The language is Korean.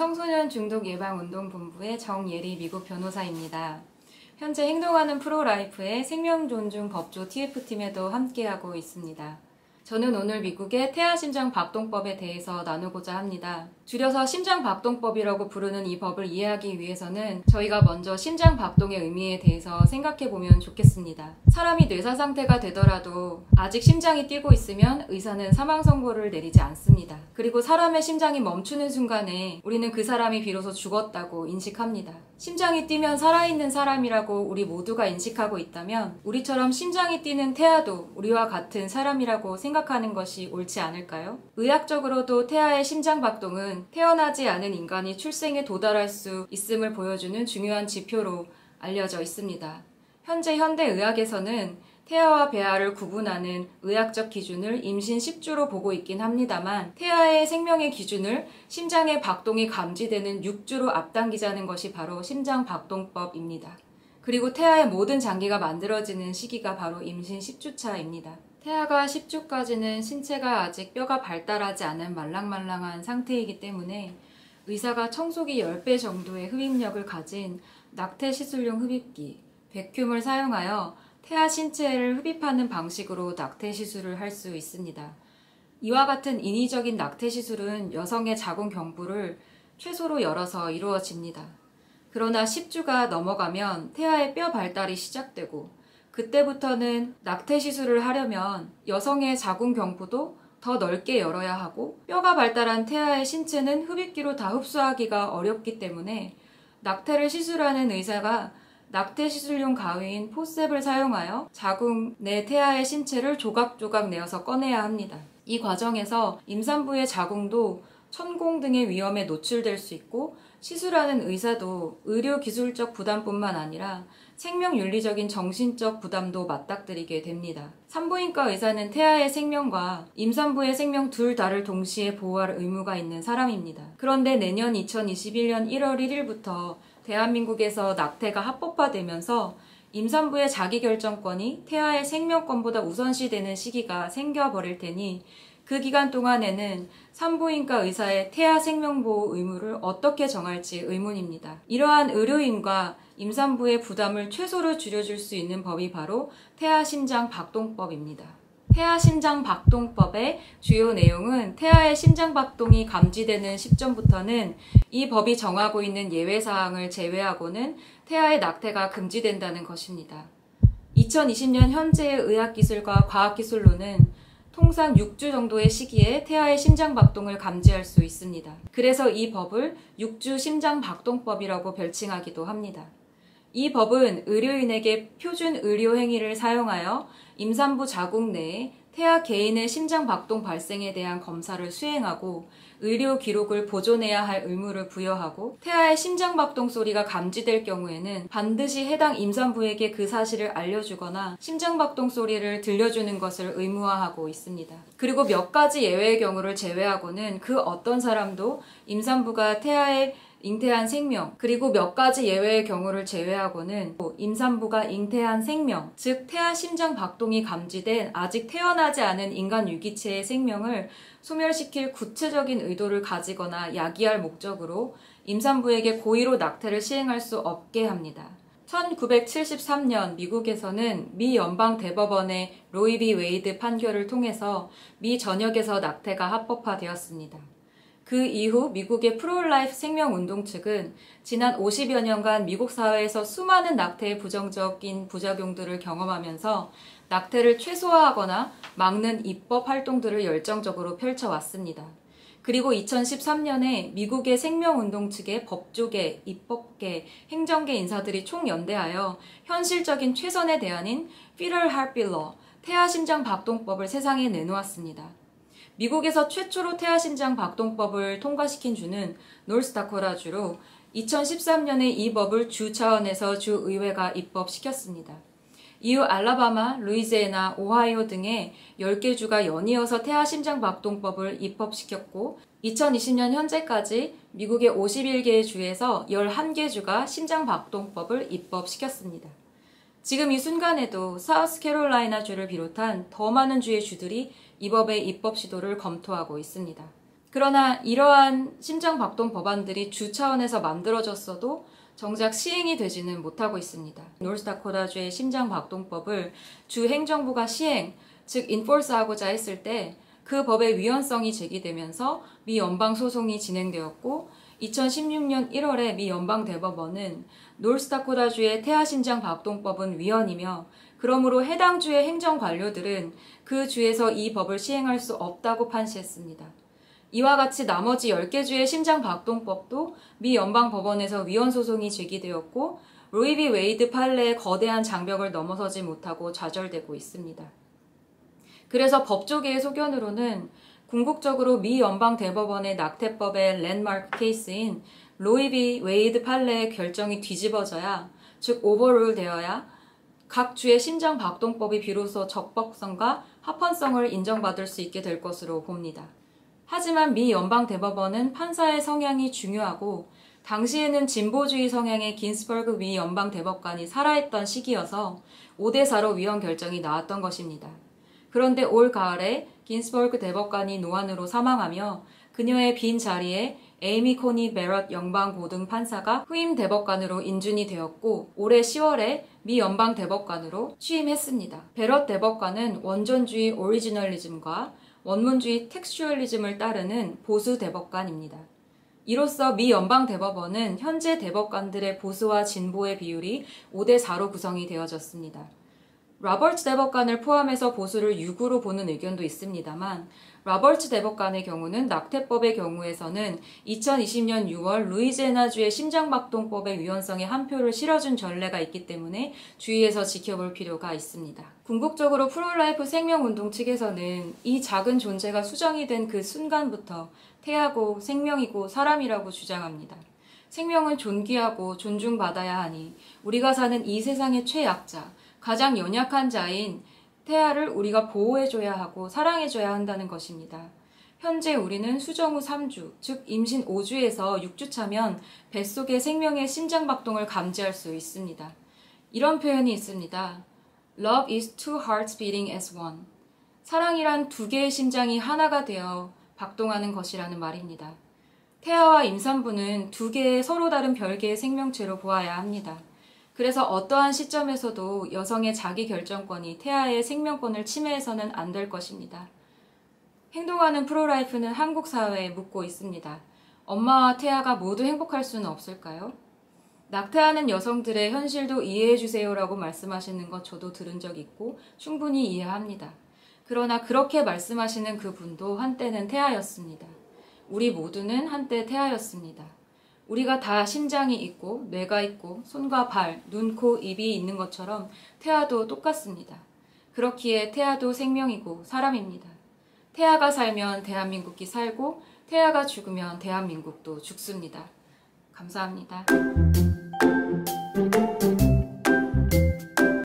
청소년 중독 예방운동본부의 정예리 미국 변호사입니다. 현재 행동하는 프로라이프의 생명존중 법조 TF팀에도 함께하고 있습니다. 저는 오늘 미국의 태아심장박동법에 대해서 나누고자 합니다. 줄여서 심장박동법이라고 부르는 이 법을 이해하기 위해서는 저희가 먼저 심장박동의 의미에 대해서 생각해보면 좋겠습니다. 사람이 뇌사 상태가 되더라도 아직 심장이 뛰고 있으면 의사는 사망 선고를 내리지 않습니다. 그리고 사람의 심장이 멈추는 순간에 우리는 그 사람이 비로소 죽었다고 인식합니다. 심장이 뛰면 살아있는 사람이라고 우리 모두가 인식하고 있다면 우리처럼 심장이 뛰는 태아도 우리와 같은 사람이라고 생각하는 것이 옳지 않을까요? 의학적으로도 태아의 심장박동은 태어나지 않은 인간이 출생에 도달할 수 있음을 보여주는 중요한 지표로 알려져 있습니다. 현재 현대의학에서는 태아와 배아를 구분하는 의학적 기준을 임신 10주로 보고 있긴 합니다만 태아의 생명의 기준을 심장의 박동이 감지되는 6주로 앞당기자는 것이 바로 심장박동법입니다. 그리고 태아의 모든 장기가 만들어지는 시기가 바로 임신 10주차입니다. 태아가 10주까지는 신체가 아직 뼈가 발달하지 않은 말랑말랑한 상태이기 때문에 의사가 청소기 10배 정도의 흡입력을 가진 낙태시술용 흡입기, 백큐움을 사용하여 태아 신체를 흡입하는 방식으로 낙태시술을 할 수 있습니다. 이와 같은 인위적인 낙태시술은 여성의 자궁 경부를 최소로 열어서 이루어집니다. 그러나 10주가 넘어가면 태아의 뼈 발달이 시작되고 그때부터는 낙태시술을 하려면 여성의 자궁 경부도 더 넓게 열어야 하고 뼈가 발달한 태아의 신체는 흡입기로 다 흡수하기가 어렵기 때문에 낙태를 시술하는 의사가 낙태시술용 가위인 포셉을 사용하여 자궁 내 태아의 신체를 조각조각 내어서 꺼내야 합니다. 이 과정에서 임산부의 자궁도 천공 등의 위험에 노출될 수 있고 시술하는 의사도 의료기술적 부담뿐만 아니라 생명윤리적인 정신적 부담도 맞닥뜨리게 됩니다. 산부인과 의사는 태아의 생명과 임산부의 생명 둘 다를 동시에 보호할 의무가 있는 사람입니다. 그런데 내년 2021년 1월 1일부터 대한민국에서 낙태가 합법화되면서 임산부의 자기결정권이 태아의 생명권보다 우선시되는 시기가 생겨버릴 테니 그 기간 동안에는 산부인과 의사의 태아 생명보호 의무를 어떻게 정할지 의문입니다. 이러한 의료인과 임산부의 부담을 최소로 줄여줄 수 있는 법이 바로 태아심장박동법입니다. 태아심장박동법의 주요 내용은 태아의 심장박동이 감지되는 시점부터는 이 법이 정하고 있는 예외사항을 제외하고는 태아의 낙태가 금지된다는 것입니다. 2020년 현재의 의학기술과 과학기술로는 통상 6주 정도의 시기에 태아의 심장박동을 감지할 수 있습니다. 그래서 이 법을 6주 심장박동법이라고 별칭하기도 합니다. 이 법은 의료인에게 표준 의료 행위를 사용하여 임산부 자궁 내에 태아 개인의 심장박동 발생에 대한 검사를 수행하고 의료 기록을 보존해야 할 의무를 부여하고 태아의 심장박동 소리가 감지될 경우에는 반드시 해당 임산부에게 그 사실을 알려주거나 심장박동 소리를 들려주는 것을 의무화하고 있습니다. 그리고 몇 가지 예외의 경우를 제외하고는 그 어떤 사람도 임산부가 태아의 잉태한 생명, 그리고 몇 가지 예외의 경우를 제외하고는 임산부가 잉태한 생명, 즉 태아 심장 박동이 감지된 아직 태어나지 않은 인간 유기체의 생명을 소멸시킬 구체적인 의도를 가지거나 야기할 목적으로 임산부에게 고의로 낙태를 시행할 수 없게 합니다. 1973년 미국에서는 미 연방대법원의 로이 비 웨이드 판결을 통해서 미 전역에서 낙태가 합법화되었습니다. 그 이후 미국의 프로라이프 생명운동 측은 지난 50여 년간 미국 사회에서 수많은 낙태의 부정적인 부작용들을 경험하면서 낙태를 최소화하거나 막는 입법 활동들을 열정적으로 펼쳐왔습니다. 그리고 2013년에 미국의 생명운동 측의 법조계, 입법계, 행정계 인사들이 총연대하여 현실적인 최선의 대안인 Fetal Heartbeat Law, 태아심장박동법을 세상에 내놓았습니다. 미국에서 최초로 태아심장박동법을 통과시킨 주는 노스다코타주로 2013년에 이 법을 주 차원에서 주의회가 입법시켰습니다. 이후 알라바마, 루이지애나, 오하이오 등의 10개 주가 연이어서 태아심장박동법을 입법시켰고 2020년 현재까지 미국의 51개의 주에서 11개 주가 심장박동법을 입법시켰습니다. 지금 이 순간에도 사우스캐롤라이나 주를 비롯한 더 많은 주의 주들이 이 법의 입법 시도를 검토하고 있습니다. 그러나 이러한 심장박동 법안들이 주 차원에서 만들어졌어도 정작 시행이 되지는 못하고 있습니다. 노스다코타주의 심장박동법을 주 행정부가 시행, 즉 인포스하고자 했을 때 그 법의 위헌성이 제기되면서 미 연방소송이 진행되었고 2016년 1월에 미 연방대법원은 노스다코타주의 태아심장박동법은 위헌이며 그러므로 해당 주의 행정관료들은 그 주에서 이 법을 시행할 수 없다고 판시했습니다. 이와 같이 나머지 10개 주의 심장박동법도 미 연방법원에서 위헌소송이 제기되었고 로이 비 웨이드 판례의 거대한 장벽을 넘어서지 못하고 좌절되고 있습니다. 그래서 법조계의 소견으로는 궁극적으로 미 연방대법원의 낙태법의 랜드마크 케이스인 로이 비 웨이드 판례의 결정이 뒤집어져야, 즉 오버룰 되어야 각 주의 심장박동법이 비로소 적법성과 합헌성을 인정받을 수 있게 될 것으로 봅니다. 하지만 미 연방대법원은 판사의 성향이 중요하고 당시에는 진보주의 성향의 긴스버그 미 연방대법관이 살아있던 시기여서 5대4로 위헌 결정이 나왔던 것입니다. 그런데 올 가을에 긴스버그 대법관이 노안으로 사망하며 그녀의 빈 자리에 에이미 코니 베럿 연방고등 판사가 후임 대법관으로 인준이 되었고 올해 10월에 미 연방대법관으로 취임했습니다. 베럿 대법관은 원전주의 오리지널리즘과 원문주의 텍스츄얼리즘을 따르는 보수 대법관입니다. 이로써 미 연방대법원은 현재 대법관들의 보수와 진보의 비율이 5대4로 구성이 되어졌습니다. 로버츠 대법관을 포함해서 보수를 6으로 보는 의견도 있습니다만 로버츠 대법관의 경우는 낙태법의 경우에서는 2020년 6월 루이지애나주의 심장박동법의 위헌성에 한 표를 실어준 전례가 있기 때문에 주의해서 지켜볼 필요가 있습니다. 궁극적으로 프로라이프 생명운동 측에서는 이 작은 존재가 수정이 된 그 순간부터 태아고 생명이고 사람이라고 주장합니다. 생명은 존귀하고 존중받아야 하니 우리가 사는 이 세상의 최약자, 가장 연약한 자인 태아를 우리가 보호해줘야 하고 사랑해줘야 한다는 것입니다. 현재 우리는 수정 후 3주, 즉 임신 5주에서 6주 차면 뱃속의 생명의 심장박동을 감지할 수 있습니다. 이런 표현이 있습니다. Love is two hearts beating as one. 사랑이란 두 개의 심장이 하나가 되어 박동하는 것이라는 말입니다. 태아와 임산부는 두 개의 서로 다른 별개의 생명체로 보아야 합니다. 그래서 어떠한 시점에서도 여성의 자기 결정권이 태아의 생명권을 침해해서는 안 될 것입니다. 행동하는 프로라이프는 한국 사회에 묻고 있습니다. 엄마와 태아가 모두 행복할 수는 없을까요? 낙태하는 여성들의 현실도 이해해주세요라고 말씀하시는 것 저도 들은 적 있고 충분히 이해합니다. 그러나 그렇게 말씀하시는 그분도 한때는 태아였습니다. 우리 모두는 한때 태아였습니다. 우리가 다 심장이 있고 뇌가 있고 손과 발, 눈, 코, 입이 있는 것처럼 태아도 똑같습니다. 그렇기에 태아도 생명이고 사람입니다. 태아가 살면 대한민국이 살고 태아가 죽으면 대한민국도 죽습니다. 감사합니다.